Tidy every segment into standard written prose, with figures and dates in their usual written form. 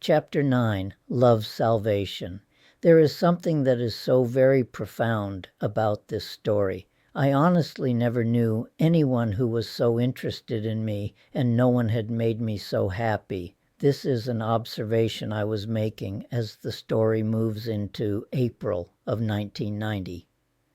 Chapter 9, Love's Salvation. There is something that is so very profound about this story. I honestly never knew anyone who was so interested in me, and no one had made me so happy. This is an observation I was making as the story moves into April of 1990.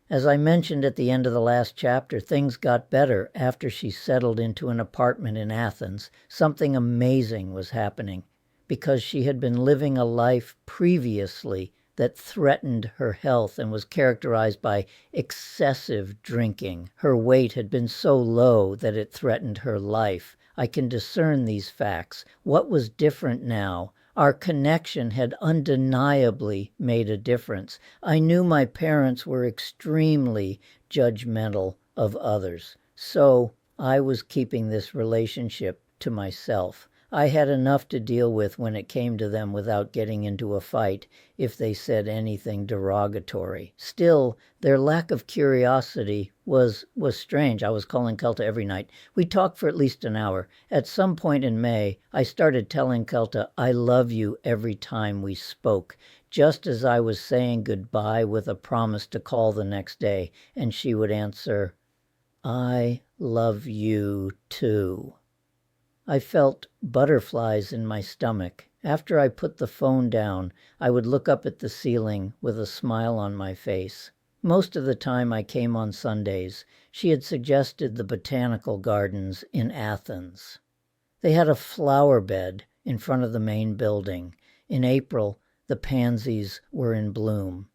As I mentioned at the end of the last chapter, things got better after she settled into an apartment in Athens. Something amazing was happening, because she had been living a life previously that threatened her health and was characterized by excessive drinking. Her weight had been so low that it threatened her life. I can discern these facts. What was different now? Our connection had undeniably made a difference. I knew my parents were extremely judgmental of others, so I was keeping this relationship to myself. I had enough to deal with when it came to them without getting into a fight if they said anything derogatory. Still, their lack of curiosity was strange. I was calling Kelta every night. We talked for at least an hour. At some point in May, I started telling Kelta, "I love you," every time we spoke, just as I was saying goodbye with a promise to call the next day, and she would answer, "I love you too." I felt butterflies in my stomach. After I put the phone down, I would look up at the ceiling with a smile on my face. Most of the time I came on Sundays. She had suggested the botanical gardens in Athens. They had a flower bed in front of the main building. In April, the pansies were in bloom.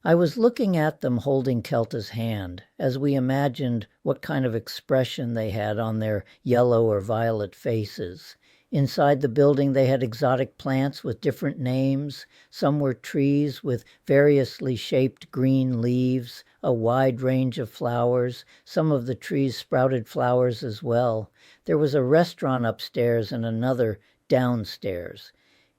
I was looking at them holding Kelta's hand as we imagined what kind of expression they had on their yellow or violet faces. Inside the building they had exotic plants with different names. Some were trees with variously shaped green leaves, a wide range of flowers. Some of the trees sprouted flowers as well. There was a restaurant upstairs and another downstairs.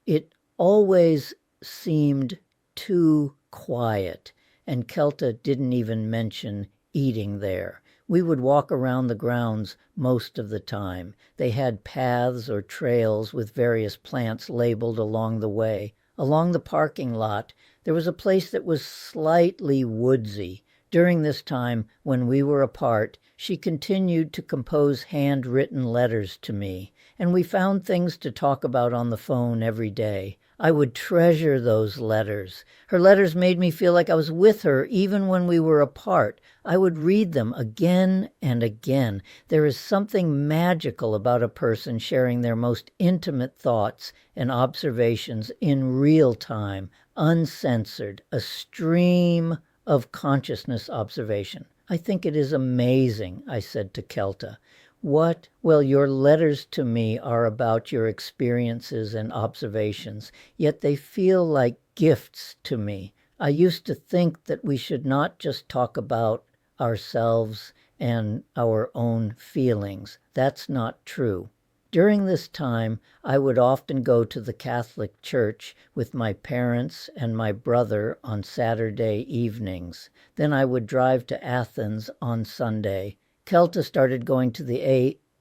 It always seemed too quiet, and Kelta didn't even mention eating there. We would walk around the grounds most of the time. They had paths or trails with various plants labeled along the way. Along the parking lot, there was a place that was slightly woodsy. During this time, when we were apart, she continued to compose handwritten letters to me, and we found things to talk about on the phone every day. I would treasure those letters. Her letters made me feel like I was with her even when we were apart. I would read them again and again. There is something magical about a person sharing their most intimate thoughts and observations in real time, uncensored, a stream of consciousness observation. I think it is amazing, I said to Kelta. What? Well, your letters to me are about your experiences and observations, yet they feel like gifts to me. I used to think that we should not just talk about ourselves and our own feelings. That's not true. During this time, I would often go to the Catholic Church with my parents and my brother on Saturday evenings. Then I would drive to Athens on Sunday. Kelta started going to the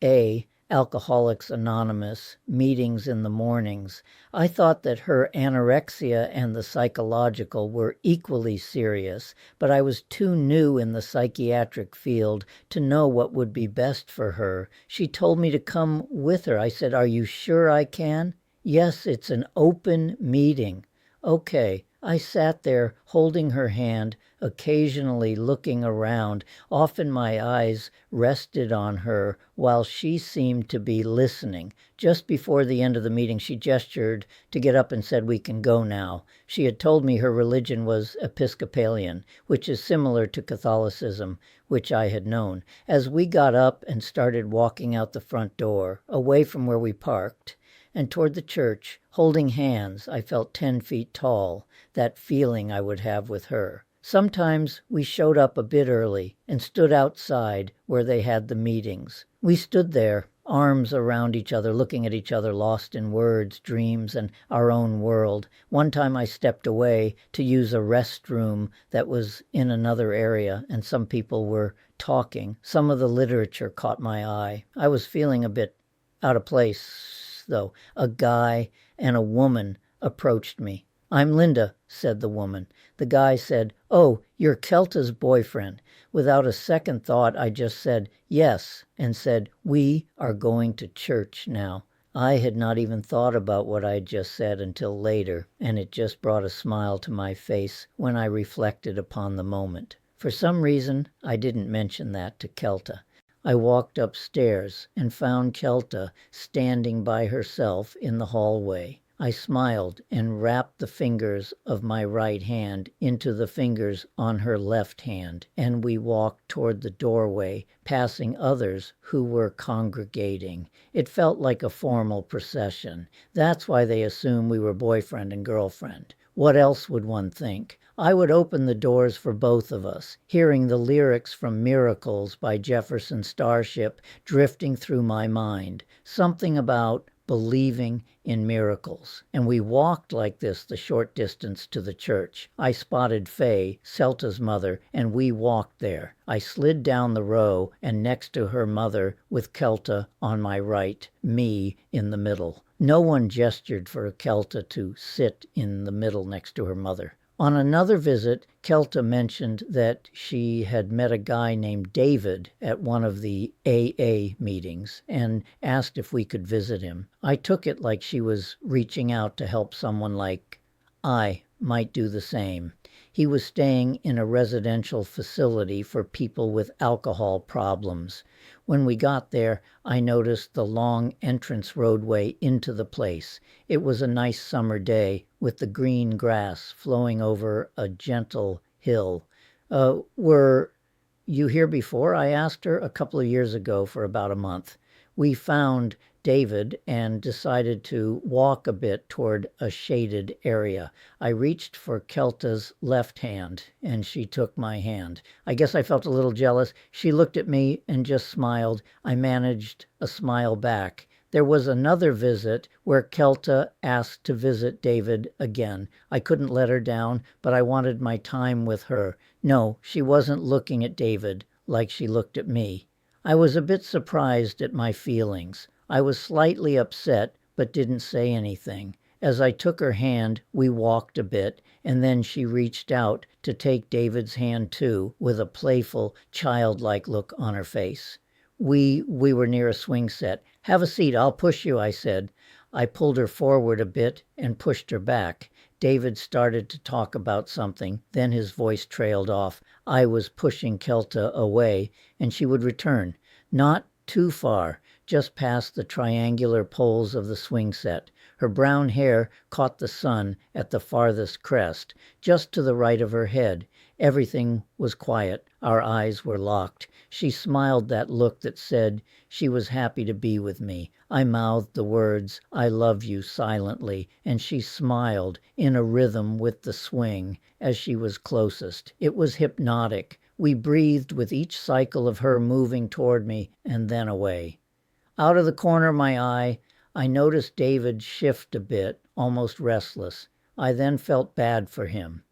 AA, Alcoholics Anonymous, meetings in the mornings. I thought that her anorexia and the psychological were equally serious, but I was too new in the psychiatric field to know what would be best for her. She told me to come with her. I said, "Are you sure I can?" "Yes, it's an open meeting." Okay. I sat there holding her hand, occasionally looking around. Often my eyes rested on her while she seemed to be listening. Just before the end of the meeting, she gestured to get up and said, "We can go now." She had told me her religion was Episcopalian, which is similar to Catholicism, which I had known. As we got up and started walking out the front door, away from where we parked, and toward the church, holding hands, I felt 10 feet tall, that feeling I would have with her. Sometimes we showed up a bit early and stood outside where they had the meetings. We stood there, arms around each other, looking at each other, lost in words, dreams, and our own world. One time I stepped away to use a restroom that was in another area, and some people were talking. Some of the literature caught my eye. I was feeling a bit out of place twice, though. A guy and a woman approached me. "I'm Linda," said the woman. The guy said, "Oh, you're Kelta's boyfriend." Without a second thought, I just said, "Yes," and said, "We are going to church now." I had not even thought about what I had just said until later, and it just brought a smile to my face when I reflected upon the moment. For some reason, I didn't mention that to Kelta. I walked upstairs and found Kelta standing by herself in the hallway. I smiled and wrapped the fingers of my right hand into the fingers on her left hand, and we walked toward the doorway, passing others who were congregating. It felt like a formal procession. That's why they assumed we were boyfriend and girlfriend. What else would one think? I would open the doors for both of us, hearing the lyrics from Miracles by Jefferson Starship drifting through my mind. Something about believing in miracles. And we walked like this the short distance to the church. I spotted Faye, Celta's mother, and we walked there. I slid down the row and next to her mother with Kelta on my right, me in the middle. No one gestured for Kelta to sit in the middle next to her mother. On another visit, Kelta mentioned that she had met a guy named David at one of the AA meetings and asked if we could visit him. I took it like she was reaching out to help someone like I might do the same. He was staying in a residential facility for people with alcohol problems. When we got there, I noticed the long entrance roadway into the place. It was a nice summer day with the green grass flowing over a gentle hill. Were you here before? I asked her. A couple of years ago for about a month. We found David and decided to walk a bit toward a shaded area. I reached for Kelta's left hand, and she took my hand. I guess I felt a little jealous. She looked at me and just smiled. I managed a smile back. There was another visit where Kelta asked to visit David again. I couldn't let her down, but I wanted my time with her. No, she wasn't looking at David like she looked at me. I was a bit surprised at my feelings. I was slightly upset, but didn't say anything. As I took her hand, we walked a bit, and then she reached out to take David's hand too, with a playful, childlike look on her face. We were near a swing set. "Have a seat, I'll push you," I said. I pulled her forward a bit and pushed her back. David started to talk about something, then his voice trailed off. I was pushing Kelta away, and she would return. Not too far, just past the triangular poles of the swing set. Her brown hair caught the sun at the farthest crest, just to the right of her head. Everything was quiet. Our eyes were locked. She smiled that look that said she was happy to be with me. I mouthed the words, "I love you," silently, and she smiled in a rhythm with the swing as she was closest. It was hypnotic. We breathed with each cycle of her moving toward me and then away. Out of the corner of my eye, I noticed David shift a bit, almost restless. I then felt bad for him.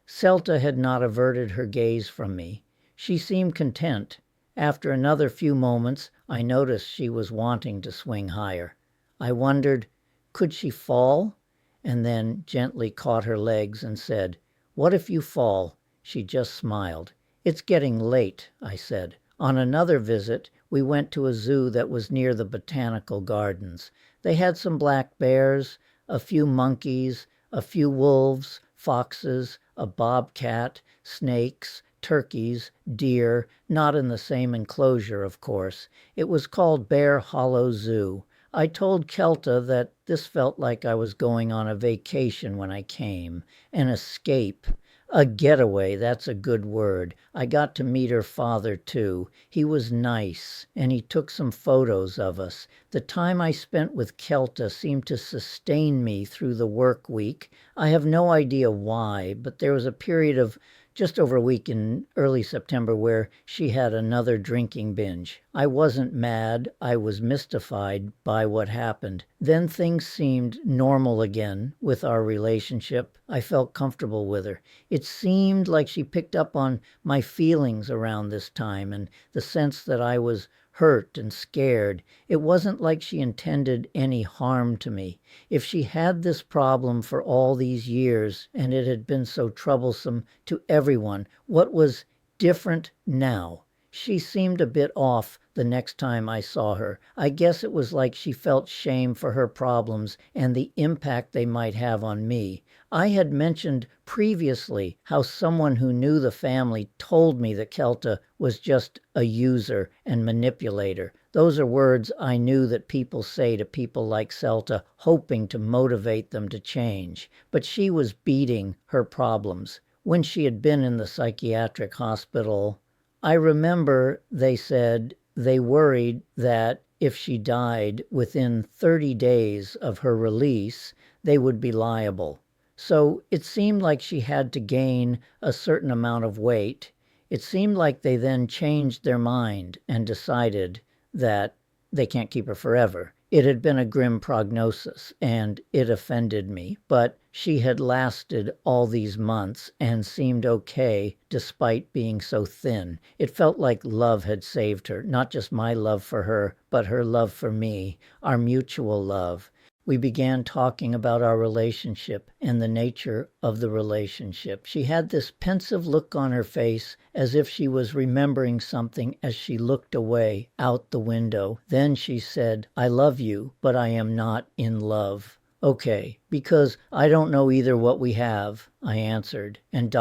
Celta had not averted her gaze from me. She seemed content. After another few moments, I noticed she was wanting to swing higher. I wondered, could she fall? And then gently caught her legs and said, "What if you fall?" She just smiled. "It's getting late," I said. On another visit, we went to a zoo that was near the botanical gardens. They had some black bears, a few monkeys, a few wolves, foxes, a bobcat, snakes, turkeys, deer, not in the same enclosure, of course. It was called Bear Hollow Zoo. I told Kelta that this felt like I was going on a vacation when I came, an escape. A getaway, that's a good word. I got to meet her father too. He was nice, and he took some photos of us. The time I spent with Kelta seemed to sustain me through the work week. I have no idea why, but there was a period of just over a week in early September where she had another drinking binge. I wasn't mad. I was mystified by what happened. Then things seemed normal again with our relationship. I felt comfortable with her. It seemed like she picked up on my feelings around this time and the sense that I was hurt and scared. It wasn't like she intended any harm to me. If she had this problem for all these years and it had been so troublesome to everyone, what was different now? She seemed a bit off the next time I saw her. I guess it was like she felt shame for her problems and the impact they might have on me. I had mentioned previously how someone who knew the family told me that Kelta was just a user and manipulator. Those are words I knew that people say to people like Celta, hoping to motivate them to change. But she was beating her problems. When she had been in the psychiatric hospital, I remember they said they worried that if she died within 30 days of her release, they would be liable. So it seemed like she had to gain a certain amount of weight. It seemed like they then changed their mind and decided that they can't keep her forever. It had been a grim prognosis, and it offended me, but she had lasted all these months and seemed okay despite being so thin. It felt like love had saved her, not just my love for her, but her love for me, our mutual love. We began talking about our relationship and the nature of the relationship. She had this pensive look on her face as if she was remembering something as she looked away out the window. Then she said, "I love you, but I am not in love." "Okay, because I don't know either what we have," I answered, and ...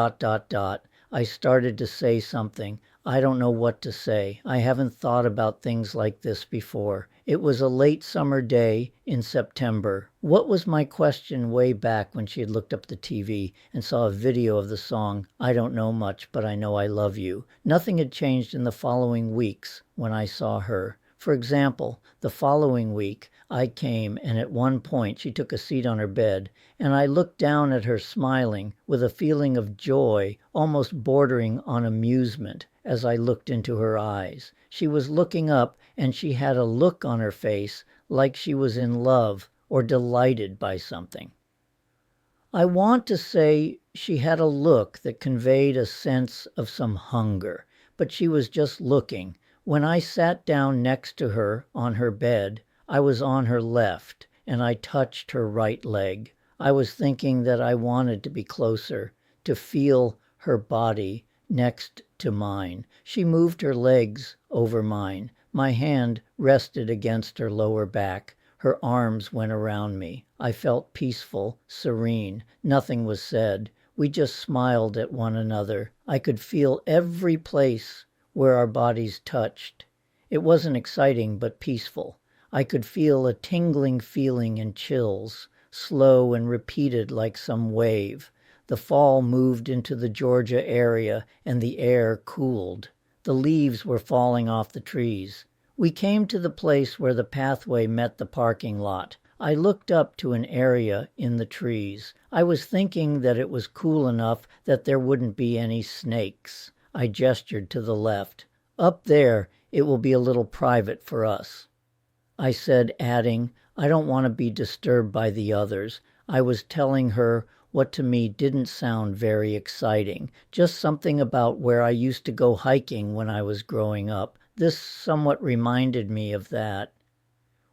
I started to say something. I don't know what to say. I haven't thought about things like this before. It was a late summer day in September. What was my question way back when she had looked up the TV and saw a video of the song, "I don't know much, but I know I love you"? Nothing had changed in the following weeks when I saw her. For example, the following week, I came and at one point she took a seat on her bed, and I looked down at her smiling with a feeling of joy, almost bordering on amusement, as I looked into her eyes. She was looking up, and she had a look on her face like she was in love or delighted by something. I want to say she had a look that conveyed a sense of some hunger, but she was just looking. When I sat down next to her on her bed, I was on her left, and I touched her right leg. I was thinking that I wanted to be closer, to feel her body next to mine. She moved her legs over mine. My hand rested against her lower back. Her arms went around me. I felt peaceful, serene. Nothing was said. We just smiled at one another. I could feel every place where our bodies touched. It wasn't exciting, but peaceful. I could feel a tingling feeling and chills, slow and repeated like some wave. The fall moved into the Georgia area and the air cooled. The leaves were falling off the trees. We came to the place where the pathway met the parking lot. I looked up to an area in the trees. I was thinking that it was cool enough that there wouldn't be any snakes. I gestured to the left. "Up there, it will be a little private for us," I said, adding, "I don't want to be disturbed by the others." I was telling her what to me didn't sound very exciting, just something about where I used to go hiking when I was growing up. This somewhat reminded me of that.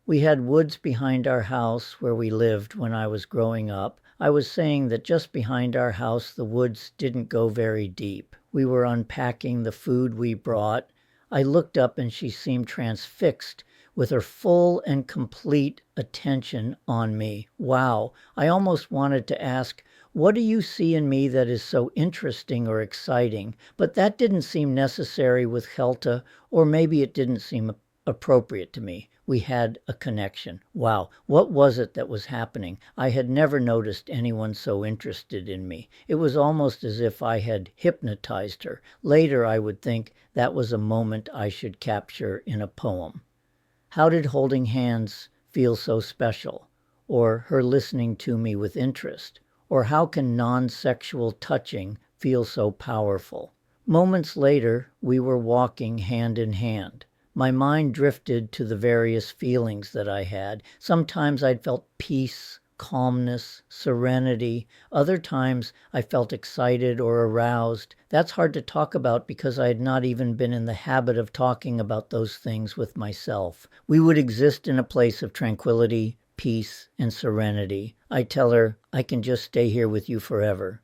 We had woods behind our house where we lived when I was growing up. I was saying that just behind our house the woods didn't go very deep. We were unpacking the food we brought. I looked up and she seemed transfixed with her full and complete attention on me. Wow, I almost wanted to ask, "What do you see in me that is so interesting or exciting?" But that didn't seem necessary with Helta, or maybe it didn't seem appropriate to me. We had a connection. Wow, what was it that was happening? I had never noticed anyone so interested in me. It was almost as if I had hypnotized her. Later I would think that was a moment I should capture in a poem. How did holding hands feel so special? Or her listening to me with interest? Or how can non-sexual touching feel so powerful? Moments later, we were walking hand in hand. My mind drifted to the various feelings that I had. Sometimes I'd felt peace, calmness, serenity. Other times I felt excited or aroused. That's hard to talk about because I had not even been in the habit of talking about those things with myself. We would exist in a place of tranquility, peace, and serenity. I tell her, I can just stay here with you forever.